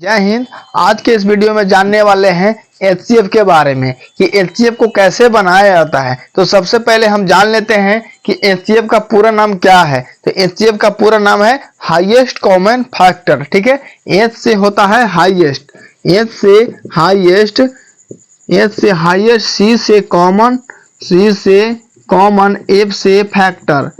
जय हिंद। आज के इस वीडियो में जानने वाले हैं एचसीएफ के बारे में कि एचसीएफ को कैसे बनाया जाता है। तो सबसे पहले हम जान लेते हैं कि एचसीएफ का पूरा नाम क्या है। तो एचसीएफ का पूरा नाम है हाईएस्ट कॉमन फैक्टर। ठीक है, एच से होता है हाईएस्ट, एच से हाईएस्ट, एच से हाईएस्ट, सी से कॉमन, सी से कॉमन, एफ से फैक्टर,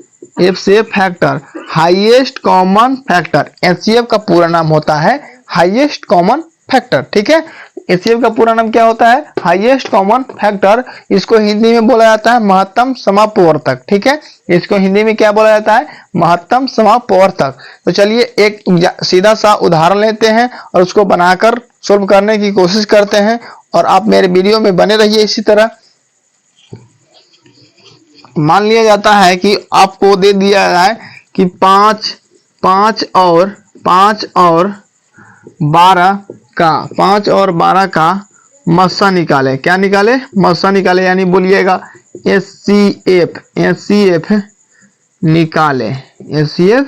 एफ से factor, highest common factor. HCF का पूरा नाम होता है हाईएस्ट कॉमन फैक्टर। ठीक है, एचसीएफ का पूरा नाम क्या होता है? Highest common factor. इसको हिंदी में बोला जाता है महत्तम समापवर्तक। ठीक है, इसको हिंदी में क्या बोला जाता है? महत्तम समापवर्तक। तो चलिए एक सीधा सा उदाहरण लेते हैं और उसको बनाकर सोल्व करने की कोशिश करते हैं और आप मेरे वीडियो में बने रहिए। इसी तरह मान लिया जाता है कि आपको दे दिया है कि पांच और 12 का मस्सा निकाले। क्या निकाले? मस्सा निकाले, यानी बोलिएगा एचसीएफ निकाले, एचसीएफ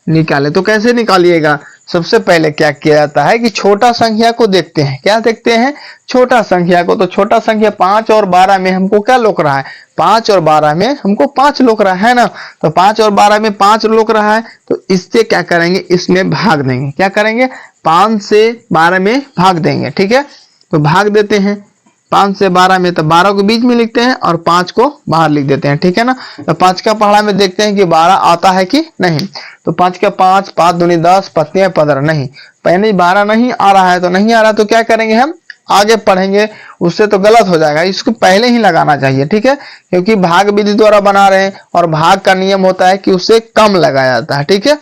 निकाले। तो कैसे निकालिएगा? सबसे पहले क्या किया जाता है कि छोटा संख्या को देखते हैं। क्या देखते हैं? छोटा संख्या को। तो छोटा संख्या 5 और 12 में हमको क्या लोक रहा है? 5 और 12 में हमको 5 लोक रहा है ना। तो 5 और 12 में 5 लोक रहा है, तो इससे क्या करेंगे? इसमें भाग देंगे। क्या करेंगे? 5 से 12 में भाग देंगे। ठीक है, तो भाग देते हैं 5 से 12 में, तो 12 को बीच में लिखते हैं और 5 को बाहर लिख देते हैं। ठीक है ना। तो 5 का पहाड़ा में देखते हैं कि 12 आता है कि नहीं। तो 5 का 5, 5 दूनी 10, 5 15, नहीं, पहले 12 नहीं आ रहा है। तो नहीं आ रहा तो क्या करेंगे? हम आगे पढ़ेंगे, उससे तो गलत हो जाएगा, इसको पहले ही लगाना चाहिए। ठीक है, क्योंकि भाग विधि द्वारा बना रहे हैं और भाग का नियम होता है कि उससे कम लगाया जाता है। ठीक है,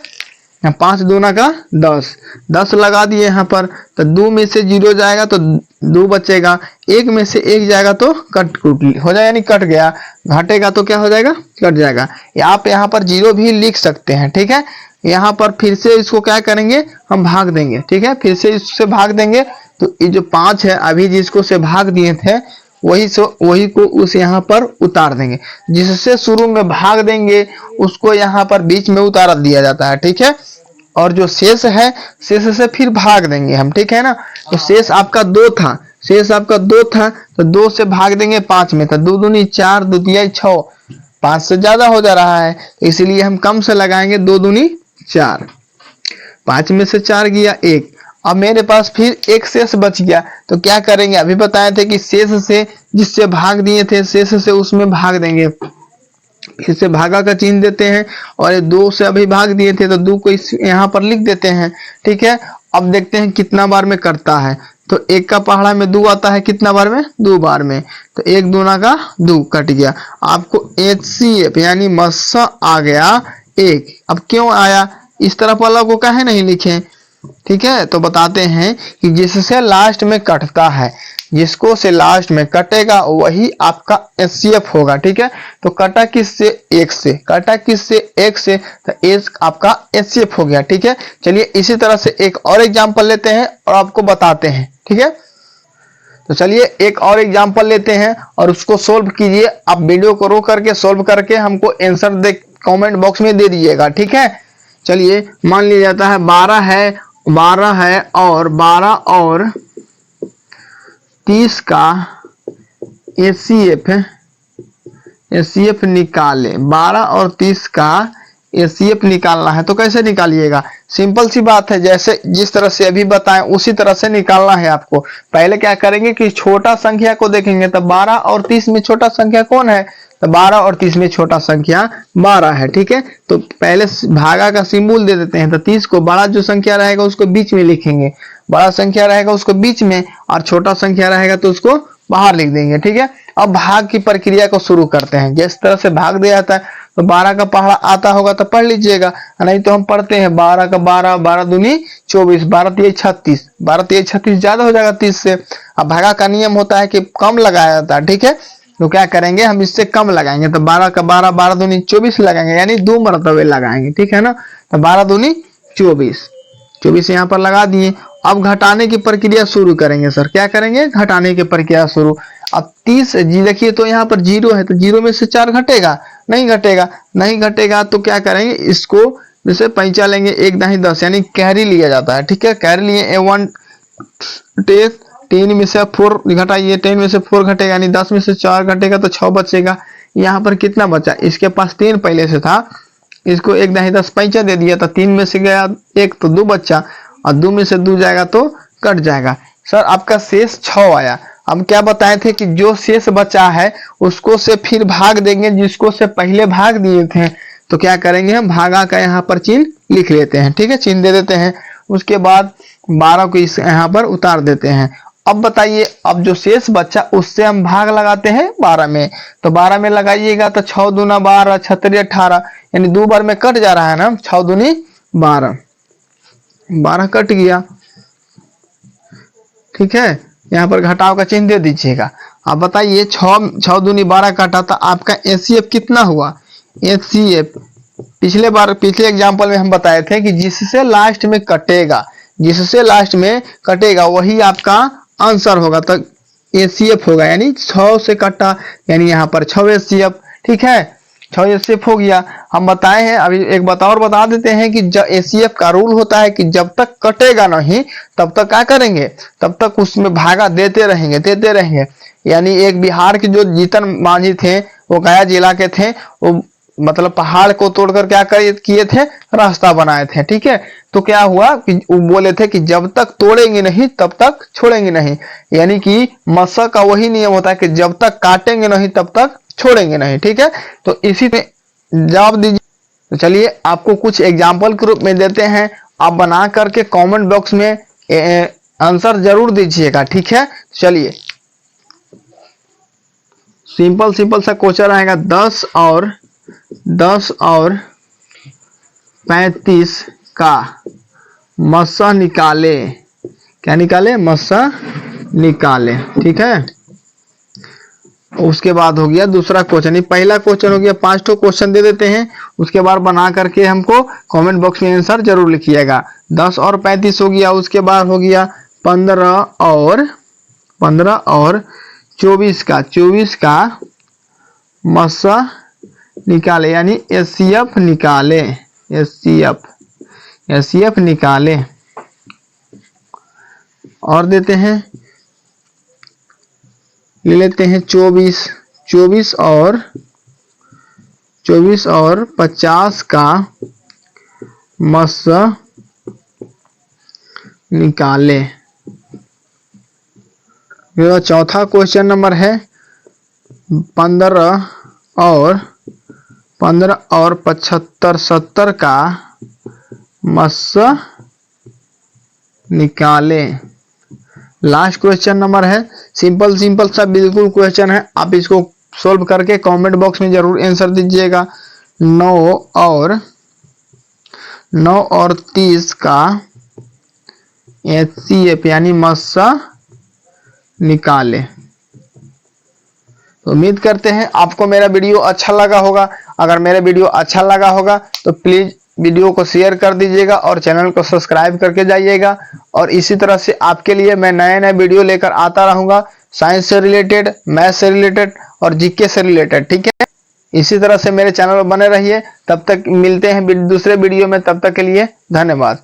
5 दूना का 10, 10 लगा दिए यहाँ पर। तो 2 में से 0 जाएगा तो 2 बचेगा, 1 में से 1 जाएगा तो कट कुट हो जाएगा, यानी कट गया। घटेगा तो क्या हो जाएगा? कट जाएगा। आप यहाँ पर 0 भी लिख सकते हैं। ठीक है, यहाँ पर फिर से इसको क्या करेंगे? हम भाग देंगे। ठीक है, फिर से इससे भाग देंगे। तो ये जो 5 है, अभी जिसको से भाग दिए थे वही को उस यहाँ पर उतार देंगे। जिससे शुरू में भाग देंगे उसको यहाँ पर बीच में उतार दिया जाता है। ठीक है, और जो शेष है, शेष से फिर भाग देंगे हम। ठीक है ना। तो शेष आपका 2 था, शेष आपका 2 था, तो 2 से भाग देंगे 5 में, तो 2 दूनी 4, 2 तिया 6, 5 से ज्यादा हो जा रहा है, तो इसलिए हम कम से लगाएंगे। 2 दूनी 4, 5 में से 4 गया 1। अब मेरे पास फिर एक शेष बच गया, तो क्या करेंगे? अभी बताए थे कि शेष से जिससे भाग दिए थे, शेष से उसमें भाग देंगे। फिर से भागा का चिन्ह देते हैं और ये 2 से अभी भाग दिए थे, तो 2 को यहाँ पर लिख देते हैं। ठीक है, अब देखते हैं कितना बार में करता है। तो 1 का पहाड़ा में 2 आता है, कितना बार में? 2 बार में। तो 1 दूना का 2 कट गया। आपको एचसीएफ यानी मस्सा आ गया 1। अब क्यों आया? इस तरफ वाला को काहे नहीं लिखे? ठीक है, तो बताते हैं कि जिससे लास्ट में कटता है, जिसको से लास्ट में कटेगा वही आपका एचसीएफ होगा। ठीक है, तो कटा किससे? 1 से। कटा किससे? 1 से, तो 1 आपका एचसीएफ हो गया। ठीक है, चलिए इसी तरह से एक और एग्जांपल लेते हैं और आपको बताते हैं। ठीक है, तो चलिए एक और एग्जांपल लेते हैं और उसको सोल्व कीजिए। आप वीडियो को रोक करके सोल्व करके हमको आंसर दे कमेंट बॉक्स में दे दीजिएगा। ठीक है, चलिए मान लिया जाता है 12 है और 12 और 30 का एचसीएफ निकाले। 12 और 30 का एचसीएफ निकालना है, तो कैसे निकालिएगा? सिंपल सी बात है, जैसे जिस तरह से अभी बताएं उसी तरह से निकालना है आपको। पहले क्या करेंगे कि छोटा संख्या को देखेंगे। तो 12 और 30 में छोटा संख्या कौन है? तो 12 और 30 में छोटा संख्या 12 है। ठीक है, तो पहले भागा का सिंबल दे देते हैं। तो 30 को बड़ा जो संख्या रहेगा उसको बीच में लिखेंगे, बड़ा संख्या रहेगा उसको बीच में, और छोटा संख्या रहेगा तो उसको बाहर लिख देंगे। ठीक है, अब भाग की प्रक्रिया को शुरू करते हैं। जिस तरह से भाग दिया जाता है, तो 12 का पहाड़ा आता होगा तो पढ़ लीजिएगा, नहीं तो हम पढ़ते हैं 12 का 12, 12 दूनी 24, 12 तिया 36, 12 तिया 36 ज्यादा हो जाएगा 30 से। अब भागा का नियम होता है कि कम लगाया जाता है। ठीक है, तो क्या करेंगे? हम इससे कम लगाएंगे। तो 12 का 12, 12 दूनी 24 लगाएंगे, यानी 2 मरतबे लगाएंगे। ठीक है ना। तो 12 दूनी 24, 24 यहाँ पर लगा दिए। अब घटाने की प्रक्रिया शुरू करेंगे। सर क्या करेंगे? घटाने की प्रक्रिया शुरू। अब 30 जी देखिए, तो यहाँ पर 0 है, तो 0 में से 4 घटेगा? नहीं घटेगा। नहीं घटेगा तो क्या करेंगे? इसको जैसे पैंचा लेंगे 1×10 यानी कैरी लिया जाता है, ठीक है। कैरी लिए A1 टेक 3 में से 4 घटाइए, 10 में से 4 घटेगा यानी 10 में से 4 घटेगा तो 6 बचेगा। यहाँ पर कितना बचा, इसके पास 3 पहले से था, इसको 1×10 पैंचा दे दिया तो 3 में से गया 1 तो 2 बच्चा, और 2 में से 2 जाएगा तो कट जाएगा। सर आपका शेष 6 आया। हम क्या बताए थे कि जो शेष बचा है उसको से फिर भाग देंगे जिसको से पहले भाग दिए थे। तो क्या करेंगे, हम भागा का यहाँ पर चिन्ह लिख लेते हैं, ठीक है, चिन्ह दे देते हैं। उसके बाद 12 को इस यहाँ पर उतार देते हैं। अब बताइए, अब जो शेष बच्चा उससे हम भाग लगाते हैं 12 में, तो 12 में लगाइएगा तो 6 दूना 12, 6 18 यानी 2 बार में कट जा रहा है ना, 6 दूनी 12, 12 कट गया, ठीक है। यहाँ पर घटाव का चिन्ह दे दीजिएगा। अब बताइए 6 दूनी 12 काटा तो आपका एचसीएफ कितना हुआ। एचसीएफ पिछले एग्जाम्पल में हम बताए थे कि जिससे लास्ट में कटेगा, जिससे लास्ट में कटेगा वही आपका आंसर होगा। तो एचसीएफ होगा यानी 6 से कटा यानी यहाँ पर 6 एचसीएफ, ठीक है, 6 एचसीएफ हो गया। हम बताए हैं, अभी एक बात और बता देते हैं कि जब एचसीएफ का रूल होता है कि जब तक कटेगा नहीं तब तक क्या करेंगे, तब तक उसमें भागा देते रहेंगे। यानी एक बिहार के जो जीतन मांझी थे, वो गया जिला के थे, वो मतलब पहाड़ को तोड़कर क्या किए थे, रास्ता बनाए थे, ठीक है। तो क्या हुआ कि वो बोले थे कि जब तक तोड़ेंगे नहीं तब तक छोड़ेंगे नहीं, यानी कि मसा का वही नियम होता है कि जब तक काटेंगे नहीं तब तक छोड़ेंगे नहीं, ठीक है। तो इसी में जवाब दीजिए। तो चलिए आपको कुछ एग्जाम्पल के रूप में देते हैं, आप बना करके कमेंट बॉक्स में आंसर जरूर दीजिएगा, ठीक है। चलिए सिंपल सा क्वेश्चन रहेगा, 10 और 35 का मस्सा निकाले। क्या निकाले, मस्सा निकाले, ठीक है। उसके बाद हो गया दूसरा क्वेश्चन, पहला क्वेश्चन हो गया। 5 क्वेश्चन दे देते हैं, उसके बाद बना करके हमको कमेंट बॉक्स में आंसर जरूर लिखिएगा। 10 और 35 हो गया, उसके बाद हो गया 15 और 24 का मस्सा निकाले यानी एचसीएफ निकाले, एचसीएफ निकाले। और देते हैं, ले लेते हैं 24 और 50 का मस्सा निकाले। मेरा चौथा क्वेश्चन नंबर है 15 और 75 70 का मस्सा निकाले। लास्ट क्वेश्चन नंबर है, सिंपल सा बिल्कुल क्वेश्चन है, आप इसको सोल्व करके कमेंट बॉक्स में जरूर आंसर दीजिएगा। 9 और 30 का एचसीएफ यानी मस्सा निकाले। तो उम्मीद करते हैं आपको मेरा वीडियो अच्छा लगा होगा। अगर मेरा वीडियो अच्छा लगा होगा तो प्लीज वीडियो को शेयर कर दीजिएगा और चैनल को सब्सक्राइब करके जाइएगा। और इसी तरह से आपके लिए मैं नए वीडियो लेकर आता रहूंगा, साइंस से रिलेटेड, मैथ से रिलेटेड और जीके से रिलेटेड, ठीक है। इसी तरह से मेरे चैनल पर बने रहिए। तब तक मिलते हैं दूसरे वीडियो में, तब तक के लिए धन्यवाद।